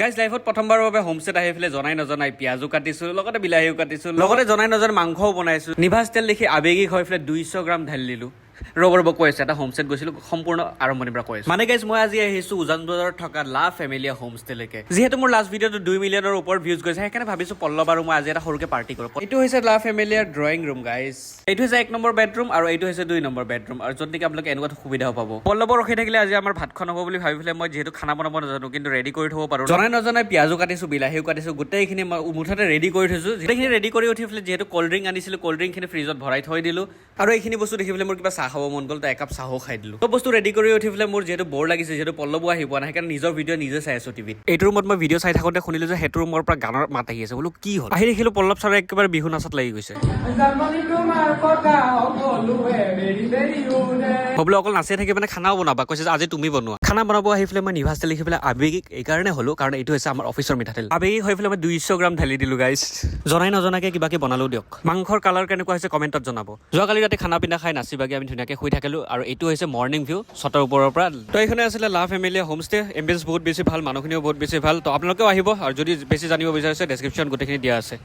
guys লাইফত প্ৰথমবাৰৰ বাবে হোমষ্টেত আহি পেলাই জনাই নজনাই পিয়াজো কাটিছো লগতে বিলাহীও কাটিছো লগতে জনাই নজনাই মাংসও বনাইছো নিভাজ তেল দেখি আবেগিক হৈ পেলাই 200 গ্ৰাম ঢালি দিলো ৰব কৈ আছে এটা হোমষ্টেত গৈছিলো সম্পূৰ্ণ আৰম্ভণিৰ পৰা কৈ আছো মানে গাইজ মই আজি আহিছো উজান বজাৰত থকা লা ফেমিলিয়া হোমষ্টেলৈকে যিহেতু মোৰ লাষ্ট ভিডিঅ'টো 2 মিলিয়নৰ ওপৰত ভিউজ গৈছে সেইকাৰণে ভাবিছো পল্লৱ আৰু মই আজি এটা সৰুকে পাৰ্টি কৰো এইটো হৈছে লা ফেমিলিয়াৰ ড্ৰয়িং ৰুম গাইজ এইটো হৈছে 1 নম্বৰ বেডৰুম আৰু এইটো হৈছে 2 নম্বৰ বেডৰুম আৰু য'ত নেকি আপোনালোকে এনেকুৱা সুবিধা পাব পল্লৱ ৰখি থাকিলে আজি আমাৰ ভাতখন হ'ব বুলি ভাবি পেলাই মই যিহেতু খানা বনাব নাজানো কিন্তু ৰেডি কৰি থ'ব পাৰো জনাই নজনাই পিয়াজো কাটিছো বিলাহীও কাটিছো গোটেইখিনি মই মুঠতে ৰেডি কৰি থৈছো গোটেইখিনি ৰেডি কৰি উঠি পেলাই যিহেতু কল্ড ড্ৰিংক আনিছিলো কল্ড ড্ৰিংকখিনি ফ্ৰিজত ভৰাই থৈ দিলো আৰু এইখিনি বস্তু দেখি পেলাই মোৰ কিবা চাহ খাব মন গ'ল তো একাপ চাহো খাই দিলো তো বস্তু ৰেডি কৰি উঠি পেলাই মোৰ যিহেতু বৰ লাগিছে যিহেতু পল্লৱো আহি পোৱা নাই সেইকাৰণে নিজৰ ভিডিঅ' নিজে চাই আছো টিভিত এইটো ৰুমত মই ভিডিঅ' চাই থাকোঁতে শুনিলো যে সেইটো ৰুমৰ পৰা গানৰ মাত আহি আছে বোলো কি হ'ল আহি দেখিলো পল্লৱ ছাৰে একেবাৰে বিহু নাচত লাগি গৈছে বোলো অকল নাচিয়ে থাকি মানে খানাও বনাবা কৈছে যে আজি তুমি বনোৱা খানা বনাব আহি পেলাই মই নিভাজ তেল লিখি পেলাই আবেগিক এইকাৰণে হলো কাৰণ এইটো হৈছে আমাৰ অফিচৰ মিঠাতেল আবেগিক হৈ পেলাই মই 200 গ্ৰাম ঢালি দিলো গাইজ জনাই নজনাকে কিবাকে বনালো দিয়ক মাংসৰ কালাৰ কেনেকুৱা হৈছে কমেণ্টত জনাব যোৱাকালি ৰাতি খানা পিনা খাই নাচি বাগি আমি ধুনীয়াকৈ শুই থাকিলো আৰু এইটো হৈছে মৰ্ণিং ভিউ ছটৰ ওপৰৰ পৰা তো এইখনে আছিলে লা ফেমিলিয়া হোমষ্টে এম্বিয়েন্স বহুত বেছি ভাল মানুহখিনিও বহুত বেছি ভাল তো আপোনালোকেও আহিব আৰু যদি বেছি জানিব বিচাৰিছে ডেছক্ৰিপশ্যন গোটেইখিনি দিয়া আছে